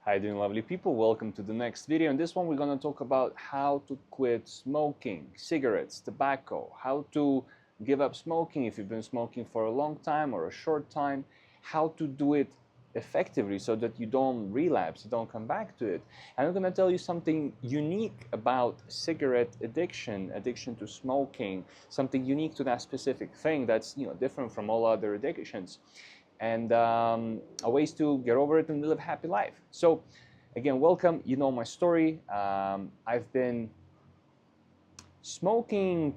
Hi doing lovely people, welcome to the next video. In this one we're going to talk about how to quit smoking, cigarettes, tobacco, how to give up smoking if you've been smoking for a long time or a short time, how to do it effectively so that you don't relapse, you don't come back to it. And I'm going to tell you something unique about cigarette addiction, addiction to smoking, something unique to that specific thing that's different from all other addictions. And ways to get over it and live a happy life. So again, welcome. You know my story. I've been smoking,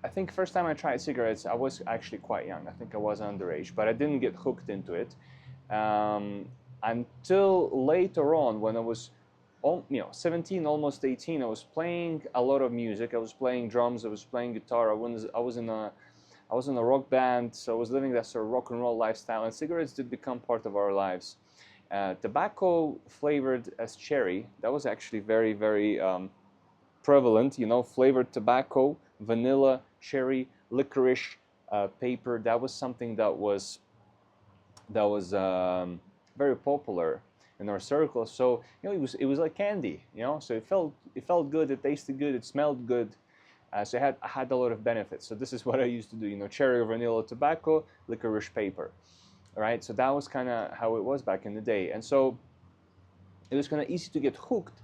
I think first time I tried cigarettes, I was actually quite young. I think I was underage, but I didn't get hooked into it until later on when I was 17, almost 18. I was playing a lot of music. I was playing drums, I was playing guitar. I was in a rock band, so I was living that sort of rock and roll lifestyle, and cigarettes did become part of our lives. Tobacco flavored as cherry, that was actually very, very prevalent, flavored tobacco, vanilla, cherry, licorice, paper. That was something that was very popular in our circle. So it was like candy, so it felt good, it tasted good, it smelled good. So I had a lot of benefits. So this is what I used to do, cherry or vanilla tobacco, licorice paper. All right, so that was kind of how it was back in the day. And so it was kind of easy to get hooked.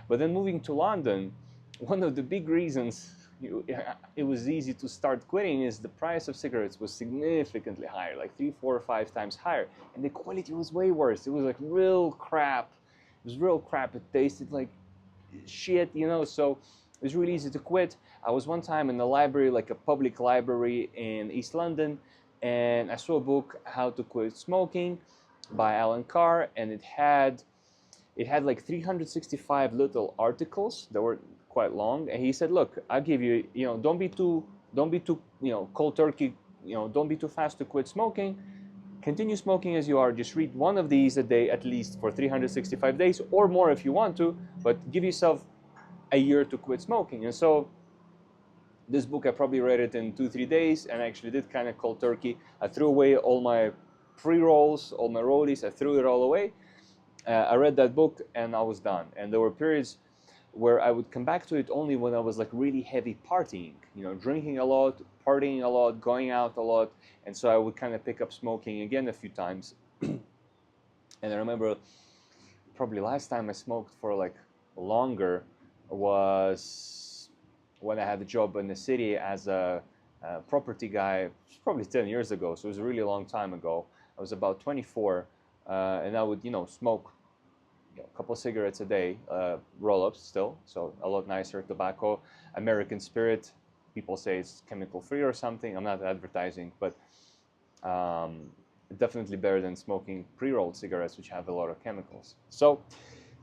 But then moving to London, one of the big reasons it was easy to start quitting is the price of cigarettes was significantly higher, like 3, 4, or 5 times higher. And the quality was way worse. It was like real crap. It was real crap. It tasted like shit, so it was really easy to quit. I was one time in the library, like a public library in East London, and I saw a book, How to Quit Smoking by Alan Carr, and it had like 365 little articles that were quite long. And he said, look, I'll give you, don't be too, cold turkey, don't be too fast to quit smoking. Continue smoking as you are. Just read one of these a day at least for 365 days or more if you want to, but give yourself a year to quit smoking. And so this book, I probably read it in 2-3 days, and I actually did kind of cold turkey. I threw away all my pre-rolls, all my rollies. I threw it all away. I read that book and I was done. And there were periods where I would come back to it only when I was like really heavy partying, drinking a lot, partying a lot, going out a lot. And so I would kind of pick up smoking again a few times. And I remember probably last time I smoked for like longer was when I had a job in the city as a property guy. It was probably 10 years ago, so it was a really long time ago. I was about 24, and I would, smoke a couple of cigarettes a day, roll-ups still, so a lot nicer tobacco. American Spirit, people say it's chemical-free or something. I'm not advertising, but definitely better than smoking pre-rolled cigarettes, which have a lot of chemicals. So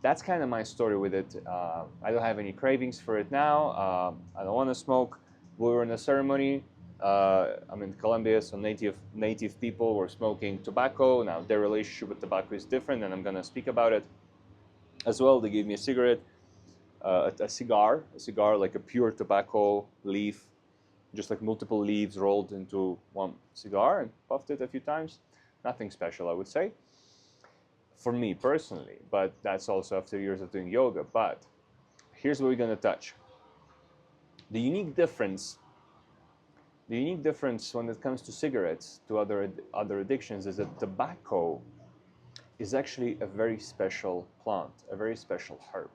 that's kind of my story with it. I don't have any cravings for it now. I don't want to smoke. We were in a ceremony. I'm in Colombia, so native people were smoking tobacco. Now their relationship with tobacco is different, and I'm going to speak about it as well. They gave me a cigarette, a cigar like a pure tobacco leaf, just like multiple leaves rolled into one cigar, and puffed it a few times. Nothing special, I would say, for me personally, but that's also after years of doing yoga. But here's what we're going to touch. The unique difference when it comes to cigarettes to other addictions is that tobacco is actually a very special plant, a very special herb.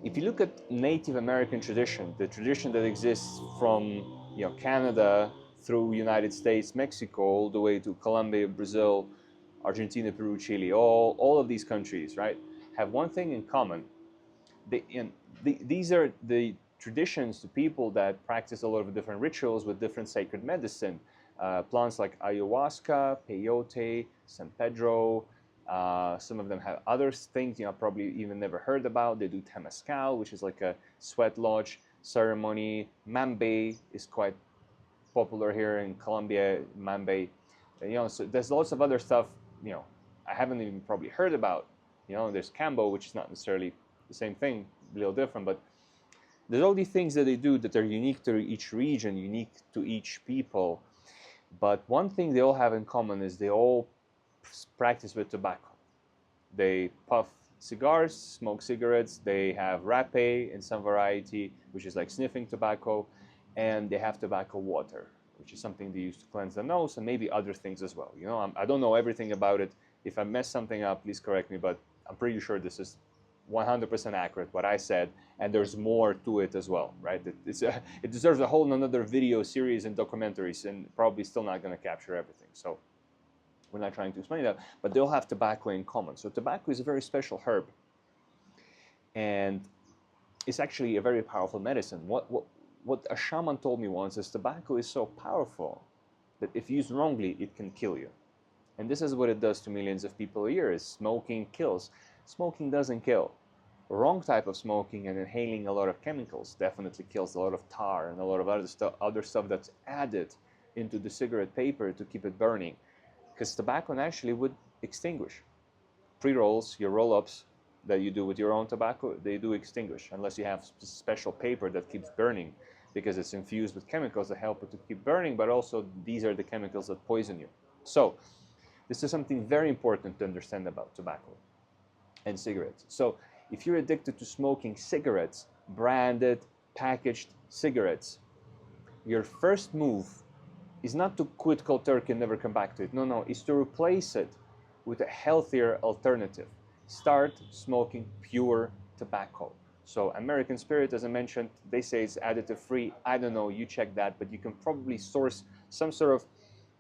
If you look at Native American tradition, the tradition that exists from Canada through United States, Mexico, all the way to Colombia, Brazil, Argentina, Peru, Chile, all of these countries, right, have one thing in common. These are the traditions to people that practice a lot of different rituals with different sacred medicine. Plants like ayahuasca, peyote, San Pedro. Some of them have other things probably even never heard about. They do temazcal, which is like a sweat lodge ceremony. Mambe is quite popular here in Colombia. Mambe, so there's lots of other stuff I haven't even probably heard about. There's Cambo, which is not necessarily the same thing, a little different, but there's all these things that they do that are unique to each region, unique to each people. But one thing they all have in common is they all practice with tobacco. They puff cigars, smoke cigarettes. They have rapé in some variety, which is like sniffing tobacco, and they have tobacco water, which is something they use to cleanse the nose, and maybe other things as well. You know, I don't know everything about it. If I mess something up, please correct me, but I'm pretty sure this is 100% accurate what I said, and there's more to it as well, right? It deserves a whole another video series and documentaries, and probably still not going to capture everything. So we're not trying to explain that, but they all have tobacco in common. So tobacco is a very special herb, and it's actually a very powerful medicine. What a shaman told me once is tobacco is so powerful that if used wrongly, it can kill you. And this is what it does to millions of people a year, is smoking kills. Smoking doesn't kill. Wrong type of smoking and inhaling a lot of chemicals definitely kills. A lot of tar and a lot of other stuff that's added into the cigarette paper to keep it burning. Because tobacco naturally would extinguish. Pre-rolls, your roll-ups that you do with your own tobacco, they do extinguish, unless you have special paper that keeps burning, because it's infused with chemicals that help it to keep burning, but also these are the chemicals that poison you. So this is something very important to understand about tobacco and cigarettes. So if you're addicted to smoking cigarettes, branded, packaged cigarettes, your first move is not to quit cold turkey and never come back to it. No, it's to replace it with a healthier alternative. Start smoking pure tobacco. So American Spirit, as I mentioned, they say it's additive free. I don't know, you check that, but you can probably source some sort of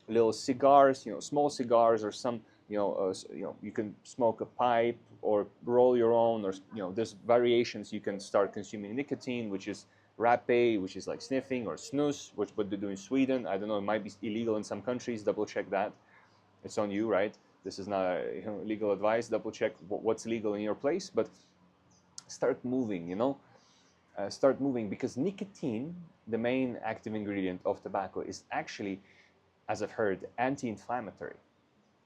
little cigars, small cigars, or some, you can smoke a pipe or roll your own, or there's variations. You can start consuming nicotine, which is rapé, which is like sniffing, or snus, which what they do in Sweden. I don't know, it might be illegal in some countries. Double check that. It's on you, right? This is not legal advice. Double check what's legal in your place, but start moving. Start moving, because nicotine, the main active ingredient of tobacco, is actually, as I've heard, anti-inflammatory.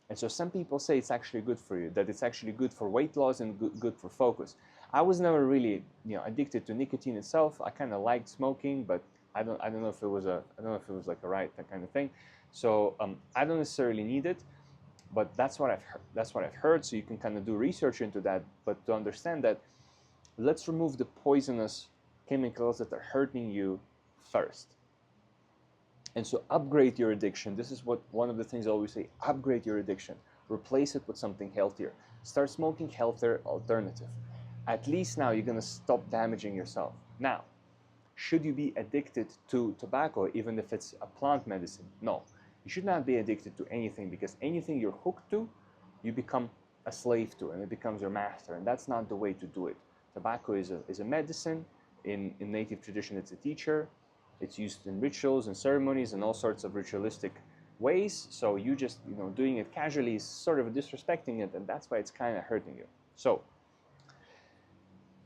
And so some people say it's actually good for you, that it's actually good for weight loss and good for focus. I was never really, addicted to nicotine itself. I kind of liked smoking, but I don't know if it was like a right, that kind of thing. So I don't necessarily need it, but that's what I've heard. So you can kind of do research into that, but to understand that, let's remove the poisonous chemicals that are hurting you first. And so upgrade your addiction. This is one of the things I always say: upgrade your addiction. Replace it with something healthier. Start smoking healthier alternative. At least now you're going to stop damaging yourself. Now, should you be addicted to tobacco even if it's a plant medicine? No. You should not be addicted to anything, because anything you're hooked to, you become a slave to, and it becomes your master, and that's not the way to do it. Tobacco is a medicine. In native tradition, it's a teacher. It's used in rituals and ceremonies and all sorts of ritualistic ways. So you just, doing it casually is sort of disrespecting it, and that's why it's kind of hurting you. So,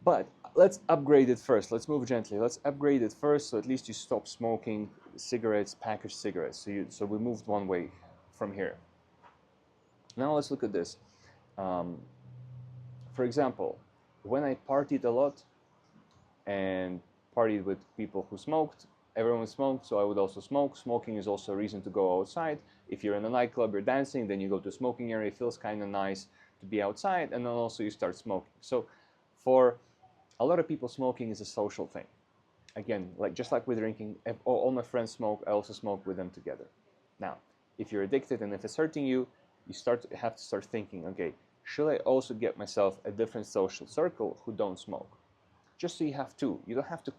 but let's upgrade it first. Let's move gently. Let's upgrade it first, so at least you stop smoking cigarettes, packaged cigarettes. So we moved one way from here. Now let's look at this. For example, when I partied a lot and partied with people who smoked, everyone smoked, so I would also smoke. Smoking is also a reason to go outside. If you're in a nightclub, you're dancing, then you go to a smoking area. It feels kind of nice to be outside, and then also you start smoking. So for a lot of people, smoking is a social thing. Again, just like with drinking, all my friends smoke, I also smoke with them together. Now, if you're addicted and if it's hurting you, you have to start thinking, okay, should I also get myself a different social circle who don't smoke? Just so you have two. You don't have to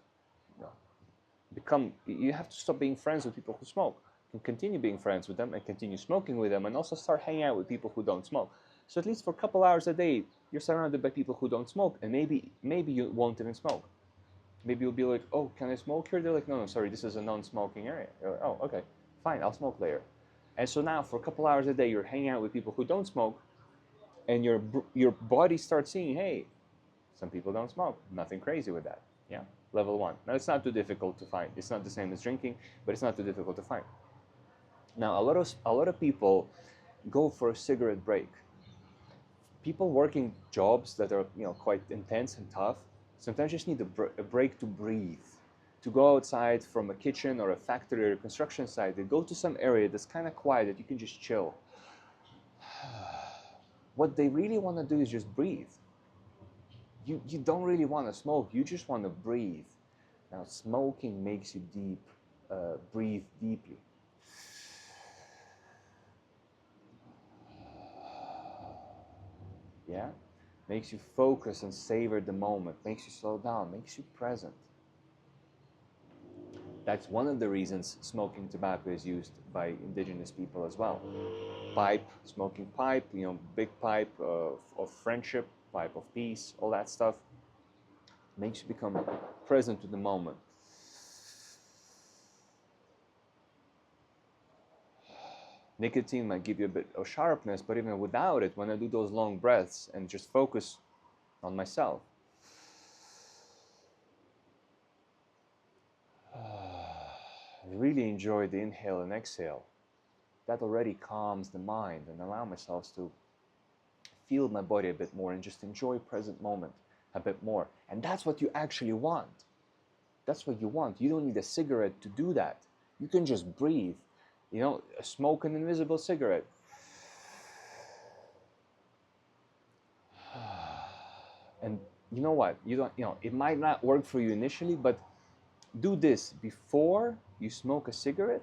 you have to stop being friends with people who smoke. You can continue being friends with them and continue smoking with them, and also start hanging out with people who don't smoke. So at least for a couple hours a day, you're surrounded by people who don't smoke, and maybe you won't even smoke. Maybe you'll be like, oh, can I smoke here? They're like, no, sorry, this is a non-smoking area. You're like, oh, okay, fine, I'll smoke later. And so now for a couple hours a day, you're hanging out with people who don't smoke, and your body starts seeing, hey, some people don't smoke. Nothing crazy with that. Yeah, level 1. Now, it's not too difficult to find. It's not the same as drinking, but it's not too difficult to find. Now, a lot of people go for a cigarette break. People working jobs that are quite intense and tough sometimes just need a break to breathe, to go outside from a kitchen or a factory or a construction site. They go to some area that's kind of quiet that you can just chill. What they really want to do is just breathe. You don't really want to smoke, you just want to breathe. Now, smoking makes you breathe deeply. Yeah? Makes you focus and savor the moment, makes you slow down, makes you present. That's one of the reasons smoking tobacco is used by indigenous people as well. Pipe, smoking pipe, big pipe of friendship, pipe of peace, all that stuff makes you become present to the moment. Nicotine might give you a bit of sharpness, but even without it, when I do those long breaths and just focus on myself, I really enjoy the inhale and exhale. That already calms the mind and allow myself to feel my body a bit more and just enjoy present moment a bit more. And that's what you actually want. That's what you want. You don't need a cigarette to do that. You can just breathe. Smoke an invisible cigarette. And you know what? It might not work for you initially, but do this before you smoke a cigarette.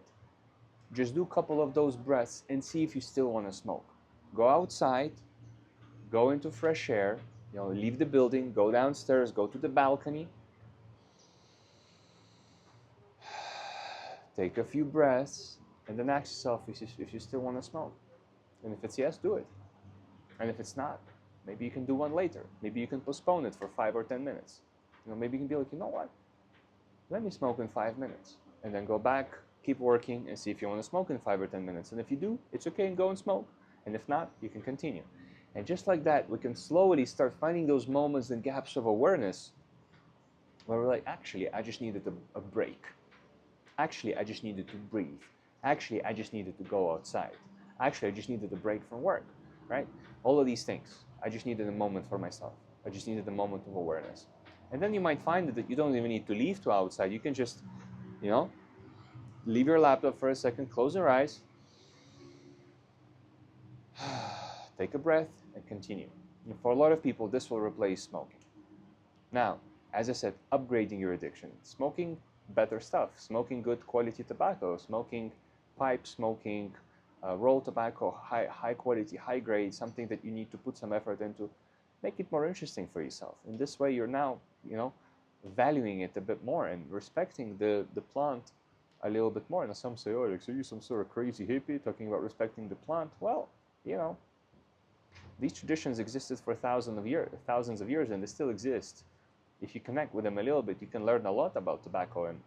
Just do a couple of those breaths and see if you still want to smoke. Go outside, go into fresh air, leave the building, go downstairs, go to the balcony. Take a few breaths, and then ask yourself if you still want to smoke. And if it's yes, do it. And if it's not, maybe you can do one later. Maybe you can postpone it for 5 or 10 minutes. Maybe you can be like, you know what? Let me smoke in 5 minutes. And then go back, keep working, and see if you want to smoke in 5 or 10 minutes. And if you do, it's okay, and go and smoke. And if not, you can continue. And just like that, we can slowly start finding those moments and gaps of awareness where we're like, actually, I just needed a break. Actually, I just needed to breathe. Actually, I just needed to go outside. Actually, I just needed a break from work, right? All of these things. I just needed a moment for myself. I just needed a moment of awareness. And then you might find that you don't even need to leave to outside. You can just, leave your laptop for a second, close your eyes, take a breath, and continue. And for a lot of people, this will replace smoking. Now, as I said, upgrading your addiction. Smoking better stuff. Smoking good quality tobacco. Smoking pipe, smoking rolled tobacco, high quality, high grade, something that you need to put some effort into. Make it more interesting for yourself. In this way, you're now, valuing it a bit more and respecting the plant a little bit more. And some say, oh, Alex, are you some sort of crazy hippie talking about respecting the plant? Well, these traditions existed for thousands of years, and they still exist. If you connect with them a little bit, you can learn a lot about tobacco. And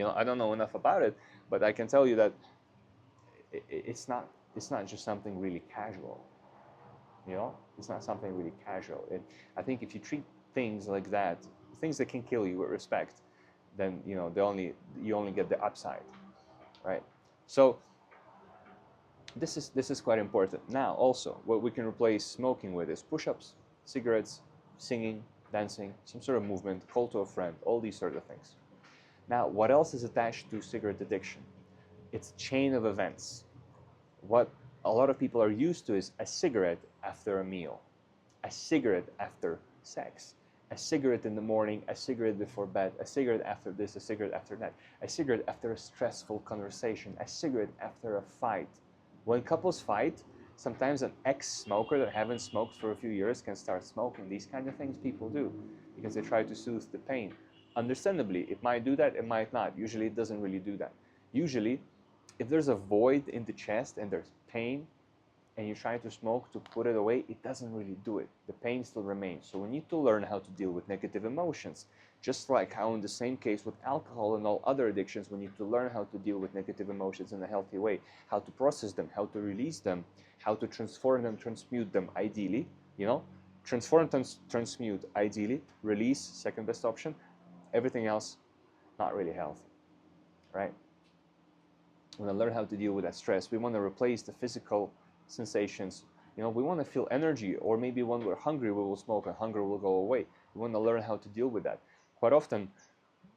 I don't know enough about it, but I can tell you that it's not just something really casual. It's not something really casual. I think if you treat things like that, things that can kill you, with respect, then you only get the upside, right? So this is quite important. Now, also, what we can replace smoking with is push-ups, cigarettes, singing, dancing, some sort of movement, call to a friend, all these sort of things. Now, what else is attached to cigarette addiction? It's a chain of events. What a lot of people are used to is a cigarette after a meal, a cigarette after sex, a cigarette in the morning, a cigarette before bed, a cigarette after this, a cigarette after that, a cigarette after a stressful conversation, a cigarette after a fight. When couples fight, sometimes an ex-smoker that haven't smoked for a few years can start smoking. These kind of things people do because they try to soothe the pain. Understandably, it might do that, it might not. Usually it doesn't really do that. Usually, if there's a void in the chest and there's pain, and you try to smoke to put it away, it doesn't really do it. The pain still remains. So we need to learn how to deal with negative emotions. Just like how in the same case with alcohol and all other addictions, we need to learn how to deal with negative emotions in a healthy way, how to process them, how to release them, how to transform them, transmute them, ideally, transform, transmute, ideally, release, second best option, everything else, not really healthy, right? We want to learn how to deal with that stress. We want to replace the physical sensations. We want to feel energy, or maybe when we're hungry, we will smoke and hunger will go away. We want to learn how to deal with that. Quite often,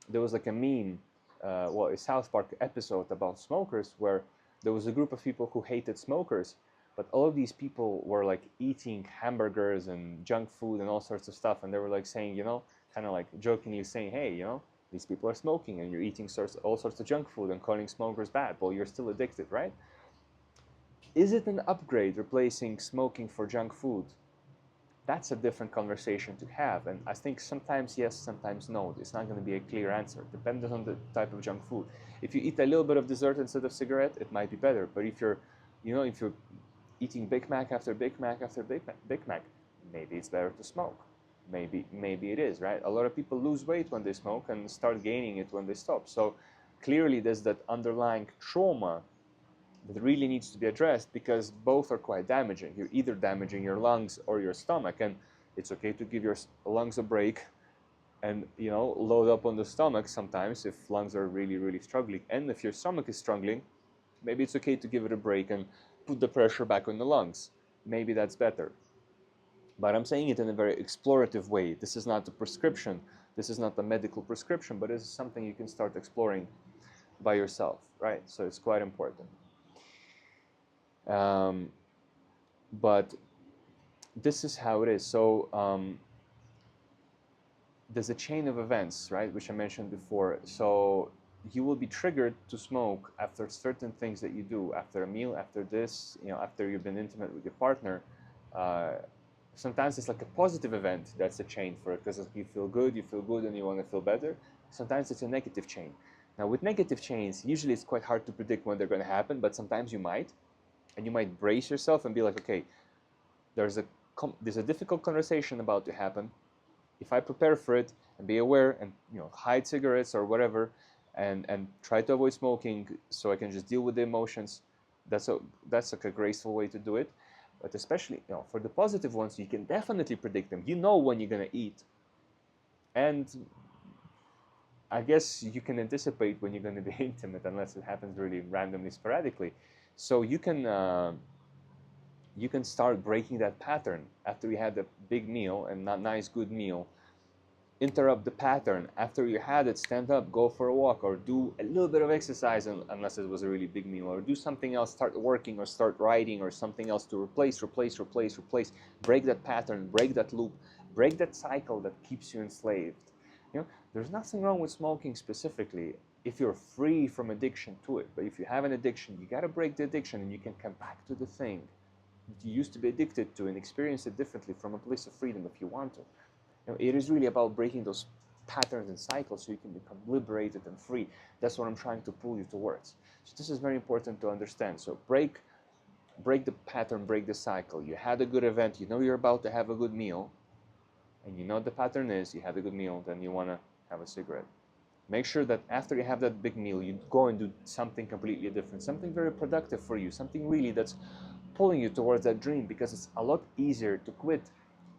there was like a meme, a South Park episode about smokers where there was a group of people who hated smokers, But all of these people were like eating hamburgers and junk food and all sorts of stuff, and they were like saying, you know, kind of like jokingly saying, hey, you know, these people are smoking and you're eating all sorts of junk food and calling smokers bad. Well, you're still addicted, right? Is it an upgrade replacing smoking for junk food? That's a different conversation to have. And I think sometimes yes, sometimes no. It's not going to be a clear answer, depending on the type of junk food. If you eat a little bit of dessert instead of cigarette, it might be better. But if you're, you know, if you're eating Big Mac after Big Mac after Big Mac, maybe it's better to smoke. Maybe it is, right? A lot of people lose weight when they smoke and start gaining it when they stop. So clearly there's that underlying trauma that really needs to be addressed, because both are quite damaging. You're either damaging your lungs or your stomach, and it's okay to give your lungs a break and, you know, load up on the stomach sometimes if lungs are really struggling. And if your stomach is struggling, maybe it's okay to give it a break and put the pressure back on the lungs. Maybe that's better. But I'm saying it in a very explorative way. This is not a prescription. This is not a medical prescription, but this is something you can start exploring by yourself, right? So it's quite important. But this is how it is. So there's a chain of events, right, which I mentioned before. So you will be triggered to smoke after certain things that you do, after a meal, after this, you know, after you've been intimate with your partner. Sometimes it's like a positive event that's a chain for it, because you feel good, and you want to feel better. Sometimes it's a negative chain. Now, with negative chains, usually it's quite hard to predict when they're going to happen, but sometimes you might. And you might brace yourself and be like, okay, there's a difficult conversation about to happen. If I prepare for it and be aware and, you know, hide cigarettes or whatever, and try to avoid smoking so I can just deal with the emotions, that's like a graceful way to do it. But especially, you know, for the positive ones, you can definitely predict them. You know when you're gonna eat, and I guess you can anticipate when you're gonna be intimate, unless it happens really randomly, sporadically. So you can start breaking that pattern after you had a big meal and not nice good meal. Interrupt the pattern. After you had it, stand up, go for a walk, or do a little bit of exercise, unless it was a really big meal, or do something else, start working or start writing or something else to replace. Break that pattern, break that loop, break that cycle that keeps you enslaved. You know, there's nothing wrong with smoking specifically if you're free from addiction to it. But if you have an addiction, you got to break the addiction, and you can come back to the thing that you used to be addicted to and experience it differently from a place of freedom if you want to. You know, it is really about breaking those patterns and cycles so you can become liberated and free. That's what I'm trying to pull you towards. So this is very important to understand. So break the pattern, break the cycle. You had a good event, you know you're about to have a good meal, and you know the pattern is you had a good meal, then you want to have a cigarette. Make sure that after you have that big meal, you go and do something completely different, something very productive for you, something really that's pulling you towards that dream, because it's a lot easier to quit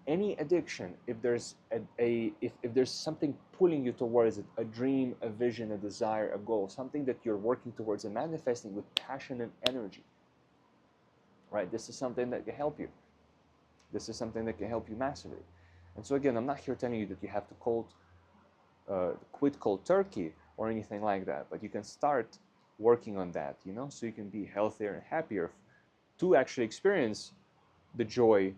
any addiction if there's if there's something pulling you towards it, a dream, a vision, a desire, a goal, something that you're working towards and manifesting with passion and energy, right? This is something that can help you. This is something that can help you massively. And so again, I'm not here telling you that you have to quit cold turkey or anything like that, but you can start working on that, you know, so you can be healthier and happier to actually experience the joy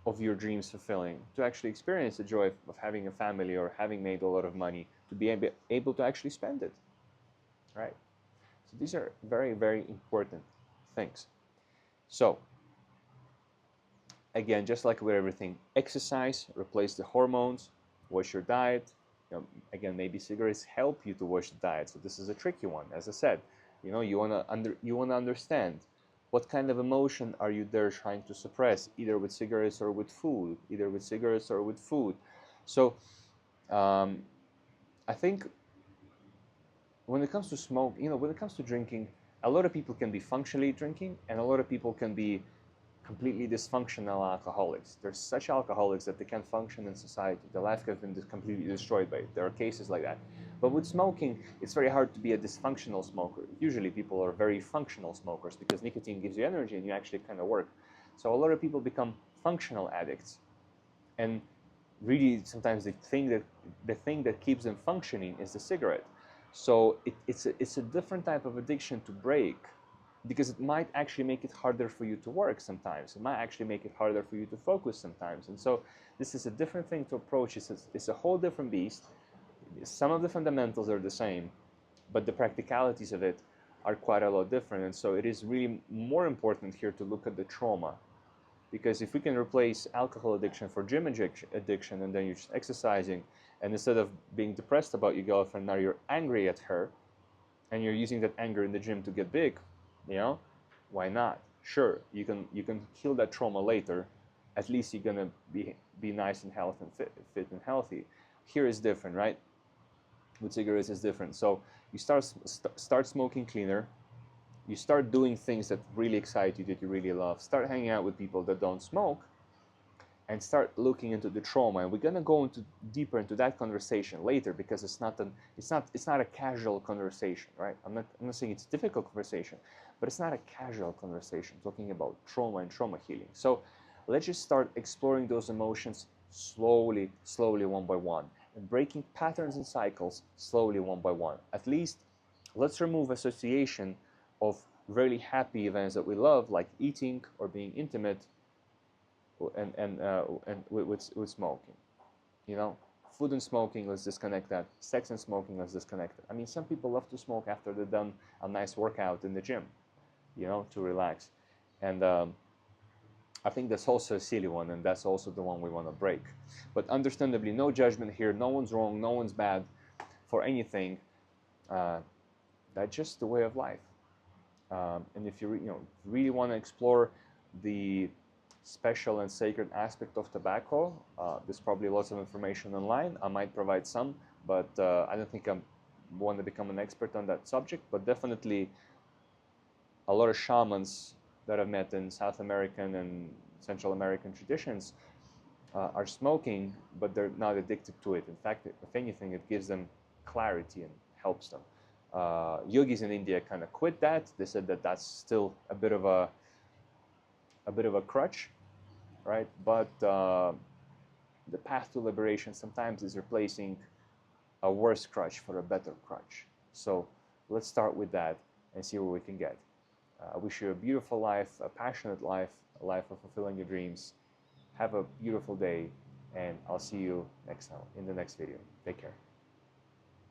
of your dreams fulfilling, to actually experience the joy of having a family or having made a lot of money, to be able to actually spend it, right? So these are very important things. So again, just like with everything, exercise, replace the hormones, watch your diet. You know, again, maybe cigarettes help you to watch the diet. So this is a tricky one. As I said, you know, you wanna understand what kind of emotion are you there trying to suppress, either with cigarettes or with food, So I think when it comes to smoke, you know, when it comes to drinking, a lot of people can be functionally drinking, and a lot of people can be completely dysfunctional alcoholics. There's such alcoholics that they can't function in society. Their life has been completely destroyed by it. There are cases like that. But with smoking, it's very hard to be a dysfunctional smoker. Usually people are very functional smokers because nicotine gives you energy and you actually kind of work. So a lot of people become functional addicts. And really sometimes the thing that keeps them functioning is the cigarette. So it's a different type of addiction to break because it might actually make it harder for you to work sometimes. It might actually make it harder for you to focus sometimes. And so this is a different thing to approach. It's a whole different beast. Some of the fundamentals are the same, but the practicalities of it are quite a lot different. And so it is really more important here to look at the trauma, because if we can replace alcohol addiction for gym addiction, and then you're just exercising, and instead of being depressed about your girlfriend, now you're angry at her, and you're using that anger in the gym to get big, you know, why not? Sure, you can heal that trauma later. At least you're gonna be nice and healthy and fit and healthy. Here is different, right? With cigarettes is different. So you start smoking cleaner. You start doing things that really excite you, that you really love. Start hanging out with people that don't smoke, and start looking into the trauma. And we're gonna go deeper into that conversation later, because it's not a casual conversation, right? I'm not saying it's a difficult conversation, but it's not a casual conversation talking about trauma and trauma healing. So let's just start exploring those emotions slowly, one by one, and breaking patterns and cycles slowly, one by one. At least let's remove association of really happy events that we love, like eating or being intimate, and with smoking. You know, food and smoking, let's disconnect that. Sex and smoking, let's disconnect it. I mean, some people love to smoke after they've done a nice workout in the gym, you know, to relax. And I think that's also a silly one, and that's also the one we want to break. But understandably, no judgment here. No one's wrong. No one's bad for anything. That's just the way of life. And if you really want to explore the special and sacred aspect of tobacco, there's probably lots of information online. I might provide some, but I don't think I want to become an expert on that subject. But definitely a lot of shamans that I've met in South American and Central American traditions are smoking, but they're not addicted to it. In fact, if anything, it gives them clarity and helps them. Yogis in India kind of quit that. They said that that's still a bit of a crutch, right? But the path to liberation sometimes is replacing a worse crutch for a better crutch. So let's start with that and see where we can get. I wish you a beautiful life, a passionate life, a life of fulfilling your dreams. Have a beautiful day, and I'll see you next time in the next video. Take care.